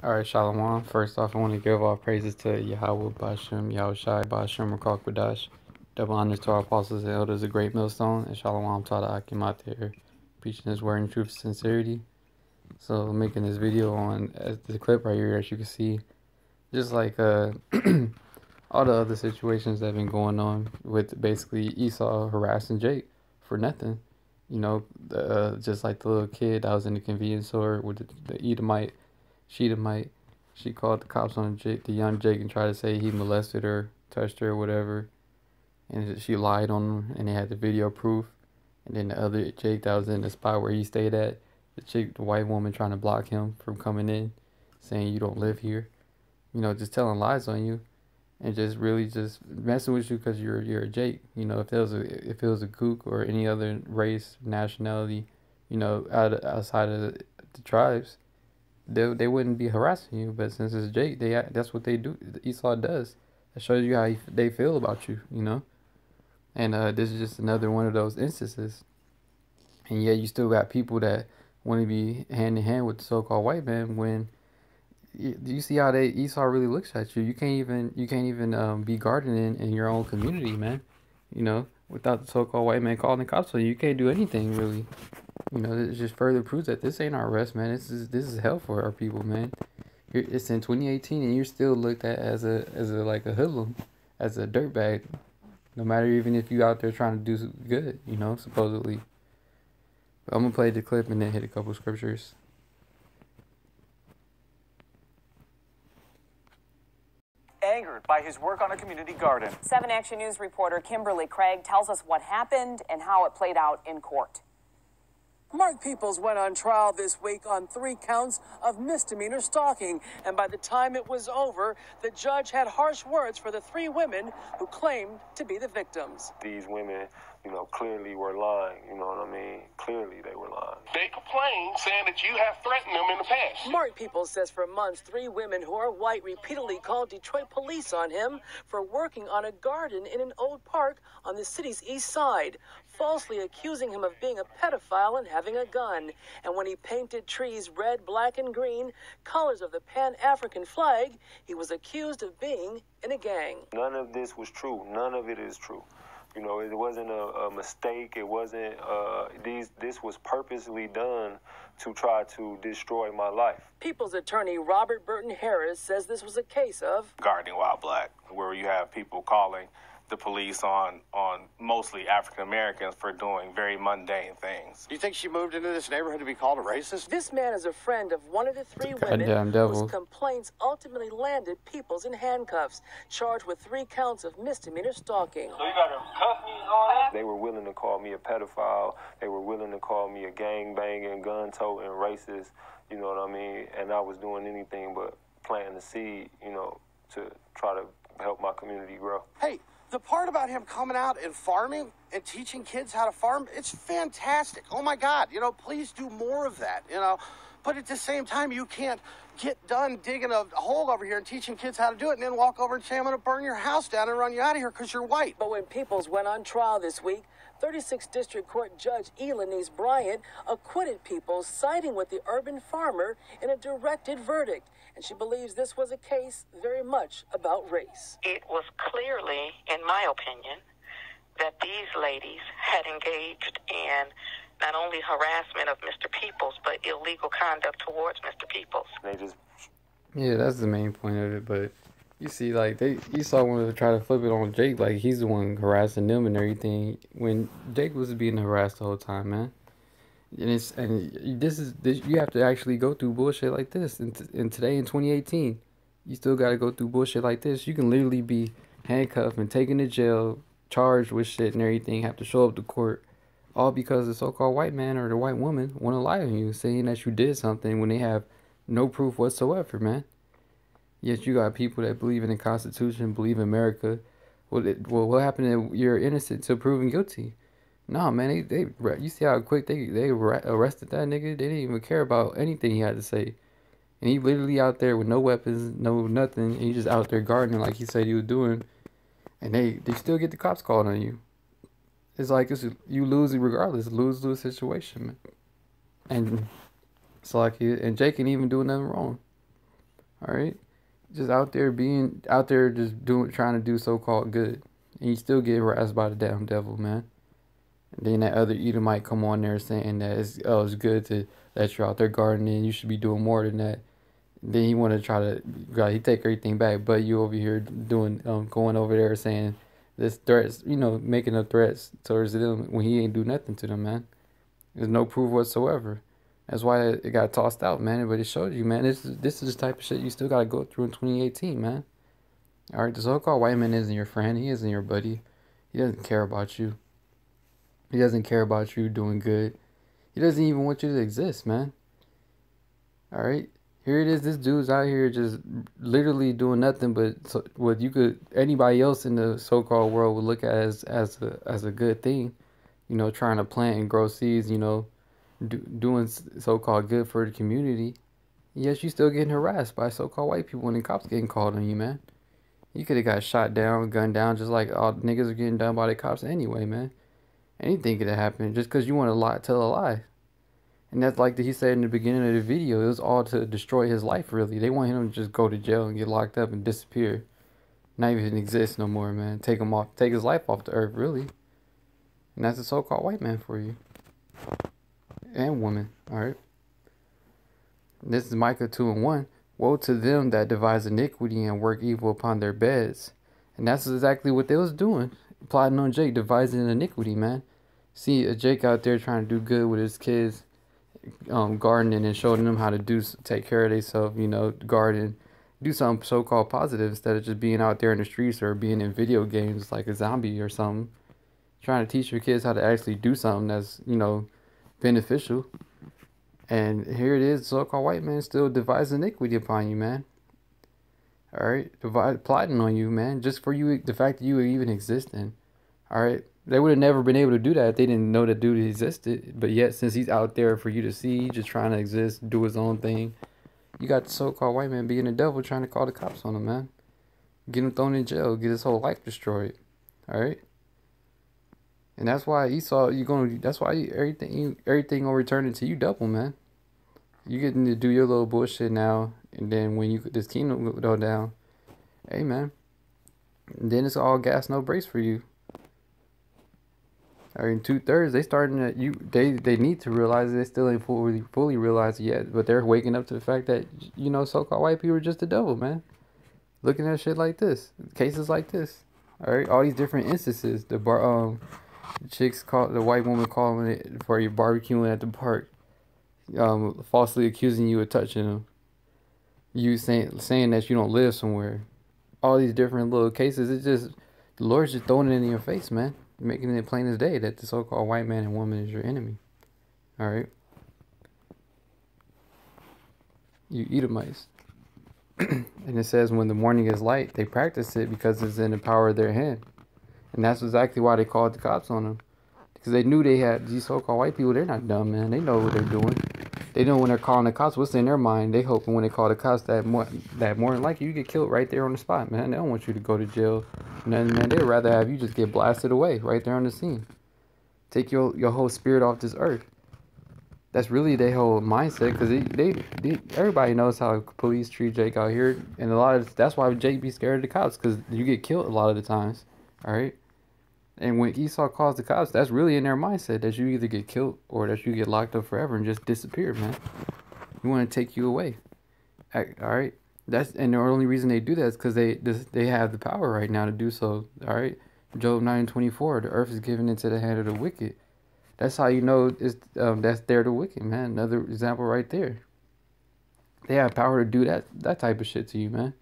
Alright, Shalom. First off, I want to give all praises to Yahweh Bashem, Yahushai Bashem, Rakak Badash. Double honors to our apostles and elders, a great millstone, and Shalom to the Akim out there, preaching his word in truth and sincerity. So, I'm making this video on the clip right here, as you can see, just like all the other situations that have been going on with basically Esau harassing Jake for nothing. You know, just like the little kid that was in the convenience store with the Edomite. Sheetamite. She called the cops on Jake, the young Jake, and tried to say he molested her, touched her, or whatever. And she lied on him, and they had the video proof. And then the other Jake that was in the spot where he stayed at, the white woman trying to block him from coming in, saying you don't live here. You know, just telling lies on you, and just really just messing with you because you're a Jake. You know, if it was a kook or any other race, nationality, you know, outside of the tribes, they wouldn't be harassing you, but since it's Jake, that's what they do. Esau does. That shows you how they feel about you, you know. And this is just another one of those instances. And yet you still got people that want to be hand in hand with the so-called white man. When you see how Esau really looks at you, you can't even be gardening in your own community, man. You know, without the so-called white man calling the cops on you, you can't do anything really. You know, it just further proves that this ain't our rest, man. This is hell for our people, man. It's in 2018, and you're still looked at as a like a hoodlum, as a dirtbag. No matter even if you out there trying to do good, you know, supposedly. But I'm gonna play the clip and then hit a couple scriptures. Angered by his work on a community garden. 7 Action News reporter Kimberly Craig tells us what happened and how it played out in court. Mark Peoples went on trial this week on 3 counts of misdemeanor stalking, and by the time it was over, the judge had harsh words for the 3 women who claimed to be the victims. These women, you know, clearly were lying, you know what I mean? Clearly they were lying. They complain, saying that you have threatened them in the past. Mark Peoples says for months, 3 women who are white repeatedly called Detroit police on him for working on a garden in an old park on the city's east side, falsely accusing him of being a pedophile and having a gun. And when he painted trees red, black, and green, colors of the Pan-African flag, he was accused of being in a gang. None of this was true. None of it is true. You know, it wasn't a mistake. It wasn't, this was purposely done to try to destroy my life. People's attorney Robert Burton Harris says this was a case of gardening while black, where you have people calling the police on mostly African Americans for doing very mundane things. Do you think she moved into this neighborhood to be called a racist? This man is a friend of one of the 3 women whose complaints ultimately landed Peoples in handcuffs, charged with 3 counts of misdemeanor stalking. So you got to cuff me on that? They were willing to call me a pedophile. They were willing to call me a gang-banging, gun-toting racist, you know what I mean? And I was doing anything but planting the seed, you know, to try to help my community grow. Hey, the part about him coming out and farming and teaching kids how to farm, it's fantastic. Oh my God, you know, please do more of that, you know. But at the same time, you can't get done digging a hole over here and teaching kids how to do it and then walk over and say, I'm going to burn your house down and run you out of here because you're white. But when Peoples went on trial this week, 36th District Court Judge Elanise Bryant acquitted Peoples, siding with the urban farmer in a directed verdict. And she believes this was a case very much about race. It was clearly, in my opinion, that these ladies had engaged in not only harassment of Mr. Peoples, but illegal conduct towards Mr. Peoples. Yeah, that's the main point of it, but you see, like, Esau wanted to try to flip it on Jake, like he's the one harassing them and everything, when Jake was being harassed the whole time, man. And this you have to actually go through bullshit like this. And today in 2018, you still got to go through bullshit like this. You can literally be handcuffed and taken to jail, charged with shit and everything, have to show up to court, all because the so-called white man or the white woman want to lie on you, saying that you did something when they have no proof whatsoever, man. Yet you got people that believe in the Constitution, believe in America. Well, what happened if you're innocent till proven guilty? Nah, man, you see how quick they arrested that nigga? They didn't even care about anything he had to say. And he literally out there with no weapons, no nothing. And he just out there gardening like he said he was doing. And they still get the cops called on you. It's like you lose regardless. Lose-lose situation, man. And it's like, and Jake ain't even doing nothing wrong. All right, just out there being out there, just doing, trying to do so-called good, and you still get harassed by the damn devil, man. And then that other Edomite come on there saying that it's good to that you're out there gardening. You should be doing more than that. Then he want to try to, God, he take everything back, but you over here doing, going over there saying this threats, making up threats towards them when he ain't do nothing to them, man. There's no proof whatsoever. That's why it got tossed out, man. But it showed you, man. This is the type of shit you still gotta go through in 2018, man. All right, the so-called white man isn't your friend. He isn't your buddy. He doesn't care about you. He doesn't care about you doing good. He doesn't even want you to exist, man. All right. Here it is. This dude's out here just literally doing nothing but what anybody else in the so-called world would look at as a good thing. Trying to plant and grow seeds. Doing so-called good for the community. Yes, you still getting harassed by so-called white people and the cops getting called on you, man. You could have got shot down, gunned down, just like all niggas are getting done by the cops anyway, man. Anything could have happened just because you want to lie, tell a lie. And that's like he said in the beginning of the video. It was all to destroy his life, really. They want him to just go to jail and get locked up and disappear. Not even exist no more, man. Take his life off the earth, really. And that's a so-called white man for you. And woman, alright? This is Micah 2:1. Woe to them that devise iniquity and work evil upon their beds. And that's exactly what they was doing. Plotting on Jake, devising iniquity, man. See a Jake out there trying to do good with his kids, gardening and showing them how to take care of themselves, garden, do something so-called positive instead of just being out there in the streets or being in video games like a zombie or something. Trying to teach your kids how to actually do something that's, beneficial. And here it is, so-called white man still devising iniquity upon you, man. Alright, plotting on you, man, just for you, the fact that you were even existing. Alright, they would have never been able to do that if they didn't know that dude existed. But yet, since he's out there for you to see, just trying to exist, do his own thing, you got the so-called white man being the devil trying to call the cops on him, man. Get him thrown in jail, get his whole life destroyed. Alright? And that's why Esau, that's why everything will return into you double, man. You getting to do your little bullshit now, and then when this kingdom will go down, hey, man, and then it's all gas, no brakes for you. I mean, 2/3, they starting to, they need to realize it. They still ain't fully realized it yet, but they're waking up to the fact that, so-called white people are just the devil, man. Looking at shit like this, cases like this, all right, all these different instances, the white woman calling it for you barbecuing at the park, falsely accusing you of touching them, you saying that you don't live somewhere, all these different little cases. It's just the Lord's just throwing it in your face, man, making it plain as day that the so-called white man and woman is your enemy. All right, you Edomites. And it says when the morning is light, they practice it because it's in the power of their hand. And that's exactly why they called the cops on them. Because they knew they had these so-called white people. They're not dumb, man. They know what they're doing. They know when they're calling the cops, what's in their mind. They hoping when they call the cops that more than likely you get killed right there on the spot, man. They don't want you to go to jail. Man, they'd rather have you just get blasted away right there on the scene. Take your whole spirit off this earth. That's really their whole mindset, because everybody knows how police treat Jake out here, and that's why Jake be scared of the cops, because you get killed a lot of the times, all right? And when Esau calls the cops, that's really in their mindset, that you either get killed or that you get locked up forever and just disappear, man. We want to take you away, all right? And the only reason they do that is because they have the power right now to do so, all right? Job 9:24, the earth is given into the hand of the wicked. That's how you know that's they're the wicked, man. Another example right there. They have power to do that type of shit to you, man.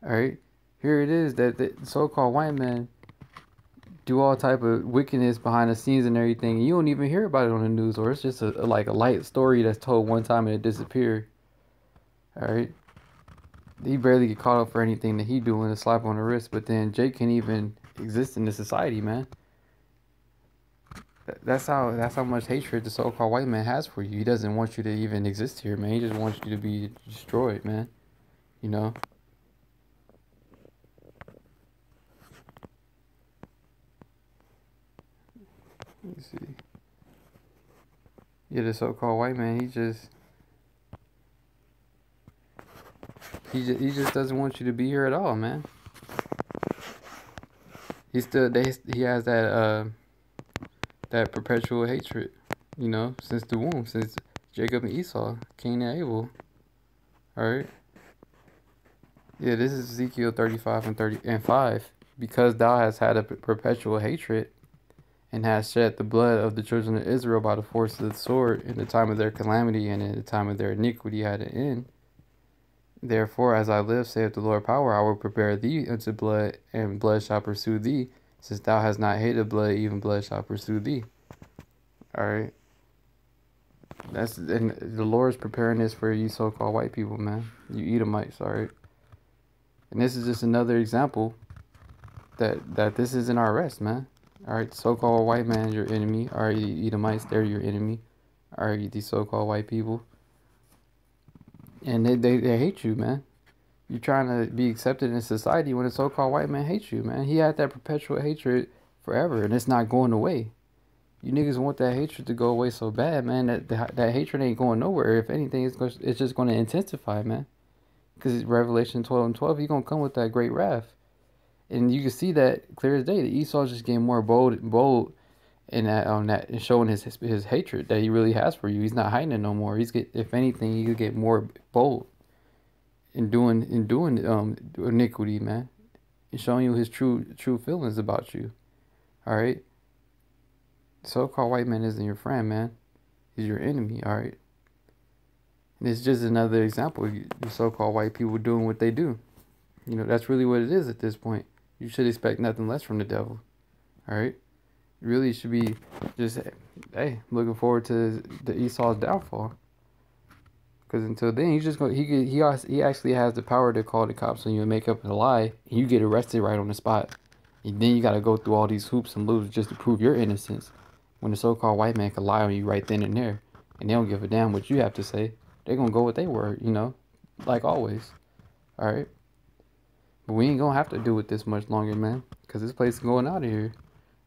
All right, here it is that the so-called white men do all type of wickedness behind the scenes and everything, and you don't even hear about it on the news, or it's just like a light story that's told one time and it disappeared. All right, he barely get caught up for anything that he doing, a slap on the wrist. But then Jake can't even exist in the society, man. That's how much hatred the so-called white man has for you. He doesn't want you to even exist here, man. He just wants you to be destroyed, man. You know? Let me see. Yeah, the so-called white man, he just... He just doesn't want you to be here at all, man. He has that perpetual hatred, you know, since the womb, since Jacob and Esau, Cain and Abel. All right. Yeah, this is Ezekiel 35 and 5. Because thou hast had a perpetual hatred, and hast shed the blood of the children of Israel by the force of the sword in the time of their calamity and in the time of their iniquity had an end. Therefore, as I live, saith the Lord power, I will prepare thee unto blood, and blood shall pursue thee. Since thou hast not hated blood, even blood shall pursue thee. All right. And the Lord's preparing this for you so-called white people, man. You Edomites, all right. And this is just another example that this isn't our rest, man. All right, so-called white man is your enemy. All right, the Edomites, they're your enemy. All right, these so-called white people. And they hate you, man. You're trying to be accepted in society when a so-called white man hates you, man. He had that perpetual hatred forever, and it's not going away. You niggas want that hatred to go away so bad, man. That hatred ain't going nowhere. If anything, it's just going to intensify, man. Because Revelation 12 and 12, he's going to come with that great wrath. And you can see that clear as day. The Esau's just getting more bold in that and showing his hatred that he really has for you. He's not hiding it no more. If anything, he could get more bold in doing iniquity, man, and showing you his true feelings about you. All right. So-called white man isn't your friend, man. He's your enemy. All right. And it's just another example of you so-called white people doing what they do. You know, that's really what it is at this point. You should expect nothing less from the devil. All right. You really should be just, hey, looking forward to the Esau's downfall. Because until then, he's just going. He actually has the power to call the cops on you and make up a lie, and you get arrested right on the spot. And then you got to go through all these hoops and loops just to prove your innocence. When the so-called white man can lie on you right then and there, and they don't give a damn what you have to say. They're gonna go with their word, you know, like always. All right. But we ain't gonna have to do it this much longer, man, because this place is going out of here.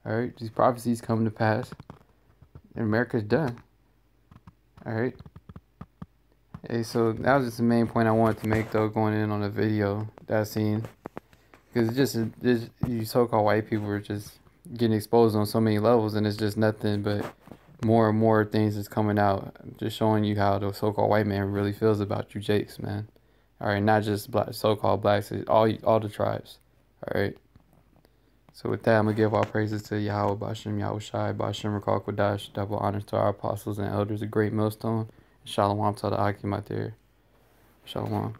All right, these prophecies come to pass, and America's done. All right. Hey, so that was just the main point I wanted to make, though, going in on the video that I seen, because it's just you so-called white people are just getting exposed on so many levels, and it's just nothing but more and more things that's coming out, just showing you how the so-called white man really feels about you Jakes, man. All right, not just black, so-called blacks, all the tribes. All right. So with that, I'm going to give all praises to Yahweh, Bashem, Yahushai, Bashem, Rakal, Kodash, double honors to our apostles and elders, a great millstone. Shalom to the Akim out there. Shalom.